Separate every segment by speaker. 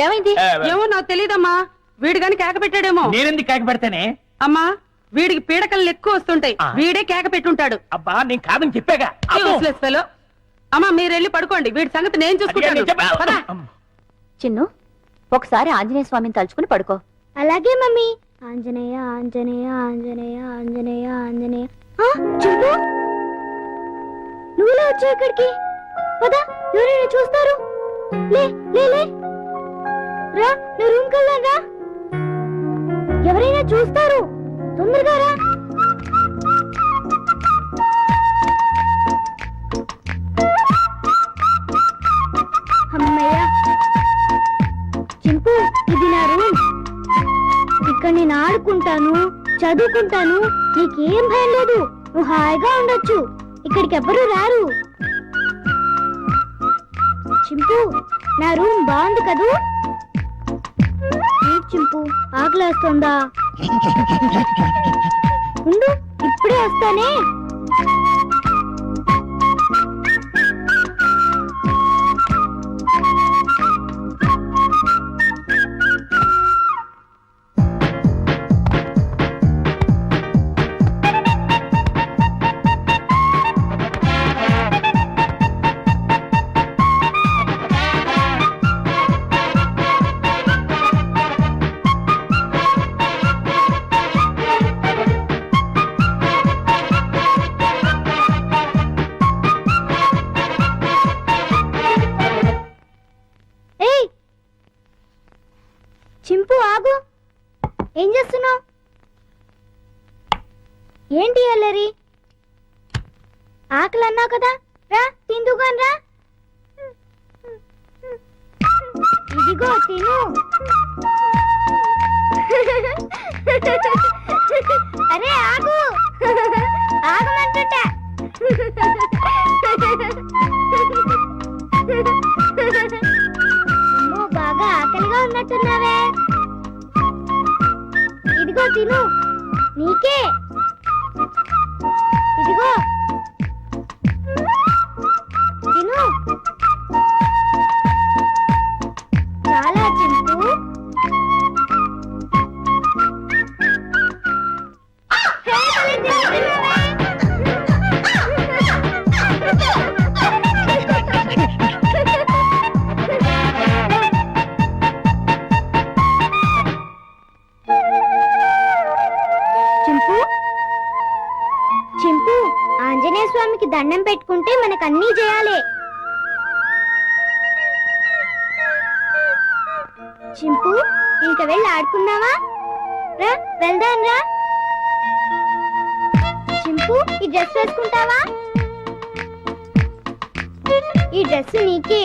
Speaker 1: ఏమైంది?
Speaker 2: ఏమో నాకు తెలియదమ్మా. వీడు గాని కేక పెట్టాడేమో.
Speaker 3: నేనెందుకు కేక పెడతానే?
Speaker 2: అమ్మా, వీడికి పీడకలు ఎక్కువ వస్తుంటాయి. వీడే కేక పెట్టుంటాడు.
Speaker 3: అబ్బా నేను కాదని చెప్పాగా.
Speaker 2: అమ్మా మీరు వెళ్ళి పడుకోండి, వీడి సంగతి నేను చూసుకుంటాను.
Speaker 1: చిన్ను, ఒకసారి ఆంజనేయ స్వామిని తలుచుకుని పడుకో.
Speaker 4: అలాగే మమ్మీ. ఆంజనేయ ఆంజనేయ ఆంజనేయ ఆంజనేయ ఆంజనేయ. చింపు, నువ్వులా వచ్చావు ఇక్కడికి? పదా, ఎవరైనా చూస్తారు. లే లే లే రా, నువ్వు రూమ్ కెళ్దాం రా. ఎవరైనా చూస్తారు, తొందరగా రా. అమ్మయ్య, చింపు ఇది నా రూమ్. ఇక్కడ నేను ఆడుకుంటాను, చదువుకుంటాను. నీకేం భయం లేదు, నువ్వు హాయిగా ఉండొచ్చు. ఇక్కడికి ఎవ్వరూ రారు. చింపు, నా రూమ్ బాగుంది కదూ? చింపు, ఆకలేస్తుందా? ఉండు, ఇప్పుడే వస్తానే. చింపు ఆగు, ఏం చేస్తున్నావు? ఏంటి అల్లరి? ఆకలి అన్నావు కదా, రా తిందుగాని రా. ఇదిగో తిను. అరే ఆగు, ఆగమంటుంటా. బాగా ఆకలిగా ఉన్నట్టున్నావే. ఇదిగో తిను, నీకే. ఇదిగో తిను. చాలా చింపు. చింపు, ఆంజనేయ స్వామికి దండం పెట్టుకుంటే మనకు అన్నీ చేయాలి. చింపు, ఇంక వెళ్ళి ఆడుకుందామా? రా వెళ్దాం రా. చింపు, ఈ డ్రెస్ వేసుకుంటావా? ఈ డ్రెస్ నీకే.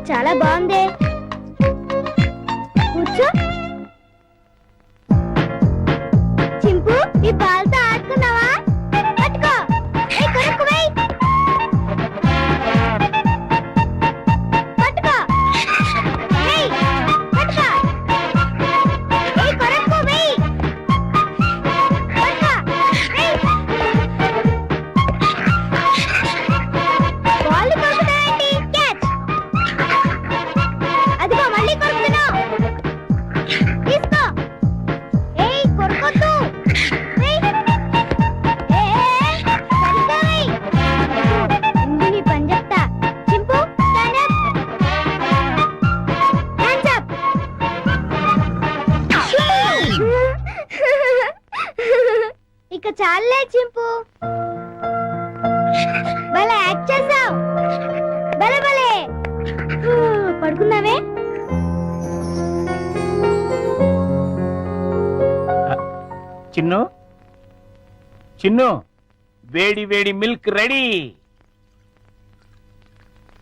Speaker 4: చాలా బాగుంది, కూర్చో. చింపు, ఈ బాల్తో ఆడుకున్నావా? పట్టుకో, కొరకు వెయ్యి. పట్టుకో, వెయ్యి. పట్టుకో, కొరకు వెయ్యి. పట్టుకో, వెయ్యి. బాల్ కొరుకుతావేంటి? క్యాచ్. అదిగో మళ్ళీ కొరుకుతున్నావు, తీసుకో. ఏయ్ కొరకొద్దు, సరిగ్గా వెయ్యి. ముందు నీ పని చెప్తా. చింపు, స్టాండ్ అప్. Hands up. ఇక చాలే చింపు, భలే యాక్ట్ చేసావు. భలే భలే. పడుకుందామే.
Speaker 3: చిన్ను, చిన్ను, వేడి వేడి మిల్క్ రెడీ.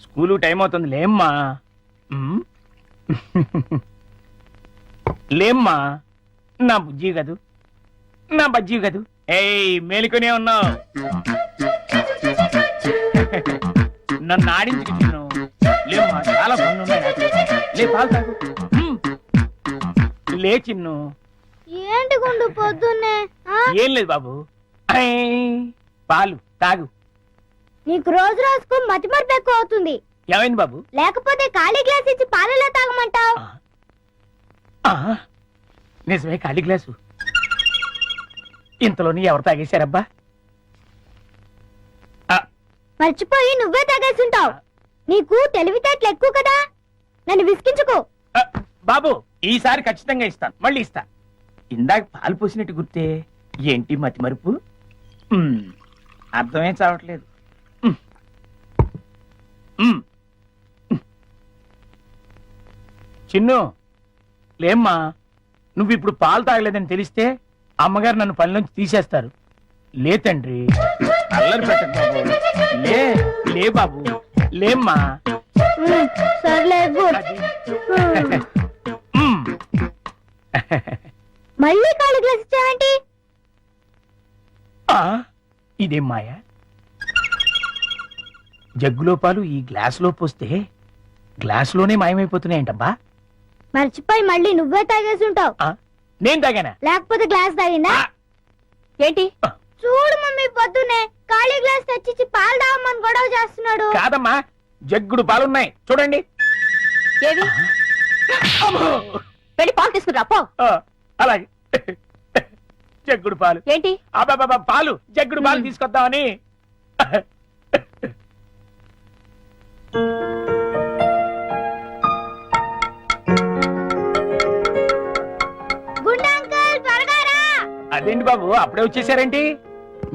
Speaker 3: స్కూలు టైం అవుతుంది లేమ్మా. లేమ్మా, నా బుజ్జి కదూ, నా బజ్జీ కదూ. ఏయ్ మేలుకొనే ఉన్నావు, నన్ను ఆడించుకు చిన్ను. లేమ్మా, చాలా పనులు ఉన్నాయి నాకు. లే, పాలు తాగు. లే చిన్ను.
Speaker 4: ఏంటి గుండు పొద్దున్నే ఆ?
Speaker 3: ఏం లేదు బాబు, ఐ, పాలు తాగు.
Speaker 4: నీకు రోజు రోజుకు మతిమరుపు ఎక్కువ అవుతుంది.
Speaker 3: ఏమైంది బాబు?
Speaker 4: లేకపోతే ఖాళీ గ్లాస్ ఇచ్చి పాలలో తాగమంటావు.
Speaker 3: నిజమే, ఖాళీ గ్లాసు. ఇంతలోని ఎవరు తాగేశారబ్బా?
Speaker 4: మర్చిపోయి నువ్వే తాగేస్తుంటావు. నీకు తెలివితేటలు ఎక్కువ కదా, నన్ను విసిగించుకో.
Speaker 3: బాబు, ఈసారి ఖచ్చితంగా ఇస్తాను, మళ్ళీ ఇస్తా. ఇందాక పాలు పోసినట్టు గుర్తే, ఏంటి మతి మరుపు? అర్థమే చావట్లేదు. చిన్ను, లేమ్మా, నువ్వు ఇప్పుడు పాలు తాగలేదని తెలిస్తే అమ్మగారు నన్ను పనిలోంచి తీసేస్తారు. లే తండ్రి, అల్లరి పెట్టకు బాబు. లే, లే బాబు, లేమ్మా.
Speaker 4: సర్లే
Speaker 3: అది.
Speaker 4: మళ్ళీ ఖాళీ గ్లాస్ ఇచ్చావేంటి?
Speaker 3: ఇదేం మాయా? జగ్గులో పాలు ఈ గ్లాసులో పోస్తే గ్లాసులోనే మాయమైపోతున్నాయంటబ్బా.
Speaker 4: మర్చిపోయి మళ్ళీ నువ్వే తాగేస్తుంటావు.
Speaker 3: నేను తాగానా?
Speaker 4: లేకపోతే గ్లాస్ తాగిందా?
Speaker 1: ఏంటి?
Speaker 4: చూడు మమ్మీ, పొద్దునే ఖాళీ గ్లాస్ తెచ్చిచ్చి పాలు తాగమని గొడవ చేస్తున్నాడు.
Speaker 3: కాదమ్మా, జగ్గుడు పాలున్నాయి చూడండి.
Speaker 1: ఏవి? వెళ్ళి పాలు తీసుకురా పో.
Speaker 3: అలాగే. జగ్గుడు పాలు
Speaker 1: ఏంటి?
Speaker 3: అబ్బాబా, పాలు, జగ్గుడు పాలు తీసుకొద్దామని.
Speaker 4: గుండు అంకుల్, త్వరగా రా.
Speaker 3: అదేంటి బాబు, అప్పుడే వచ్చేసారేంటి?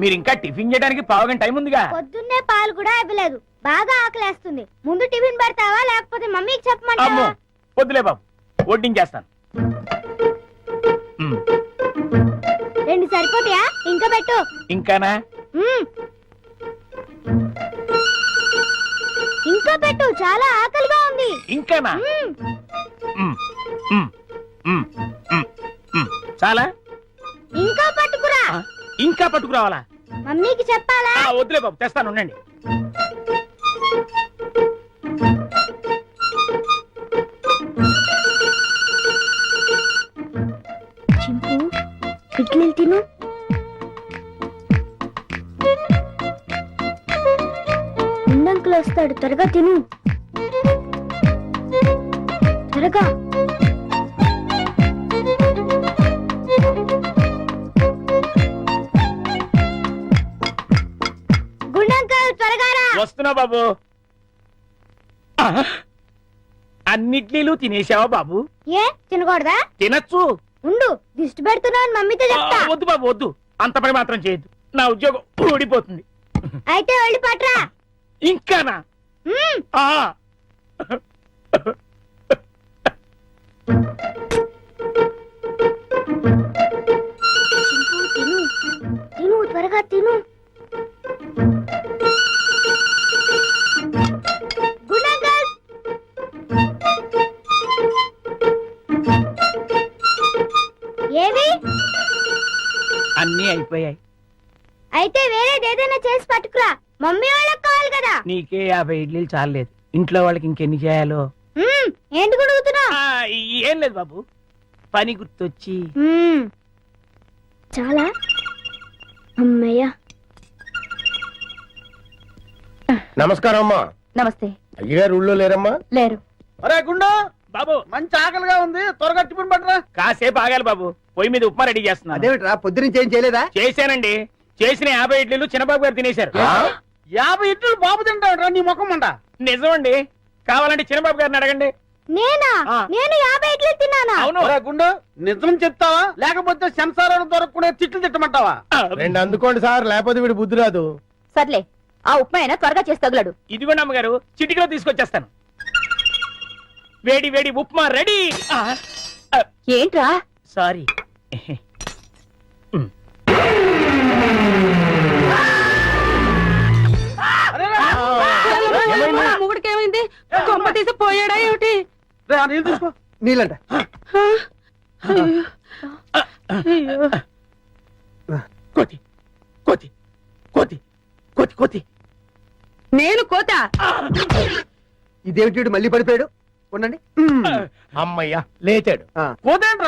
Speaker 3: మీరు ఇంకా టిఫిన్ చేయడానికి పావుగంట టైం ఉందిగా.
Speaker 4: పొద్దున్నే పాలు కూడా ఇవ్వలేదు. బాగా ఆకలేస్తుంది. ముందు టిఫిన్ పెడతావా లేకపోతే మమ్మీకి
Speaker 3: అమ్మో,
Speaker 4: చెప్పమంటావా?
Speaker 3: వద్దులే బాబు, వడ్డించేస్తాను.
Speaker 4: రెండు సరిపోతాయా? ఇంకా పెట్టు.
Speaker 3: ఇంకానా?
Speaker 4: మ్మ్. ఇంకా పెట్టు, చాలా ఆకలిగా ఉంది.
Speaker 3: ఇంకానా?
Speaker 4: మ్మ్.
Speaker 3: మ్, మ్, మ్, మ్, మ్. చాలా?
Speaker 4: ఇంకా పట్టుకురా.
Speaker 3: ఇంకా పట్టుకురావాలా?
Speaker 4: మమ్మీకి చెప్పాలా?
Speaker 3: వద్దులే బాబు, తెస్తాను, ఉండండి.
Speaker 4: చింపు, ఇడ్లీలు తిను. గుండంకులు వస్తాడు, త్వరగా తిను. త్వరగా. గుండంకుల్, త్వరగా రా.
Speaker 3: వస్తున్నా బాబు. అన్నిట్లీలు తినేసావా బాబు?
Speaker 4: ఏ తినకూడదా?
Speaker 3: తినచ్చు.
Speaker 4: ఉండు, దిష్టి పెడుతున్నావు మమ్మీతో చెప్తా.
Speaker 3: వద్దు బాబు, వద్దు, అంత పని మాత్రం చేయొద్దు. నా ఉద్యోగం ఊడిపోతుంది.
Speaker 4: అయితే వెళ్ళి పట్రా.
Speaker 3: ఇంకానా?
Speaker 4: మ్మ్.
Speaker 3: ఆ.
Speaker 4: చింపు, తిను తిను, త్వరగా తిను. గుండంకుల్, ఏవి?
Speaker 3: అన్నీ అయిపోయాయి.
Speaker 4: అయితే వేరేదేదైనా చేసి పట్టుకురా, మమ్మీ వాళ్ళకి కావాలి కదా.
Speaker 3: నీకే 50 ఇడ్లీలు చాలలేదు, ఇంట్లో వాళ్ళకి ఇంకెన్ని చేయాలో.
Speaker 4: ఏంటి గుడుగుతున్నావు?
Speaker 3: ఏం లేదు బాబు, పని గుర్తొచ్చి.
Speaker 4: చాలా అమ్మయ్య.
Speaker 5: నమస్కారం అమ్మా.
Speaker 1: నమస్తే.
Speaker 5: అయ్యగారు ఊళ్ళో లేరమ్మా?
Speaker 1: లేరు.
Speaker 6: అరే గుండు,
Speaker 3: బాబు
Speaker 6: మంచి ఆకలిగా ఉంది, త్వరగా టిఫిన్ పట్టరా.
Speaker 3: కాసేపు ఆగాలి బాబు, పొయ్యి మీద ఉప్మా రెడీ చేస్తున్నా.
Speaker 6: అదేమిట్రా, పొద్దునుంచి ఏం చేయలేదా?
Speaker 3: చేశానండి, చేసిన 50 ఇడ్లీలు చిన్నబాబు గారు తినేశారు.
Speaker 6: 50 ఇడ్లీలు బాబు తింటాడురా, నీ ముఖం అంట.
Speaker 3: నిజమండి, కావాలంటే చిన్నబాబు గారిని అడగండి.
Speaker 4: నేనా?
Speaker 3: ఆ.
Speaker 4: నేను 50 ఇడ్లీలు తిన్నానా?
Speaker 3: అవును.
Speaker 6: అరే గుండు, నిజం చెప్తావా లేకపోతే సెన్సార్ దొరకకుండా తిట్లు తిట్టమంటావా?
Speaker 5: రెండు అందుకోండి సార్, లేకపోతే వీడు బుద్ధి రాదు.
Speaker 1: సర్లే, ఆ ఉప్మా అయినా త్వరగా చేసి తగులడు.
Speaker 3: ఇదిగోండి అమ్మగారు, చిటికలో తీసుకొచ్చేస్తాను. వేడి వేడి ఉప్మా రెడీ.
Speaker 1: ఏంట్రా?
Speaker 3: సారీ.
Speaker 2: మొగుడికి ఏమైంది? కొంప తీసి పోయాడా ఏమిటి?
Speaker 6: రే, ఆ నీళ్ళు తీసుకో.
Speaker 5: నీళ్ళంట.
Speaker 3: కోతి కోతి కోతి కోతి కోతి
Speaker 2: నేను కోత.
Speaker 6: ఇదేమిటి మళ్ళీ పడిపోయాడు? ఉండండి.
Speaker 5: అమ్మయ్యా లేచాడు.
Speaker 6: పోతేంట్రా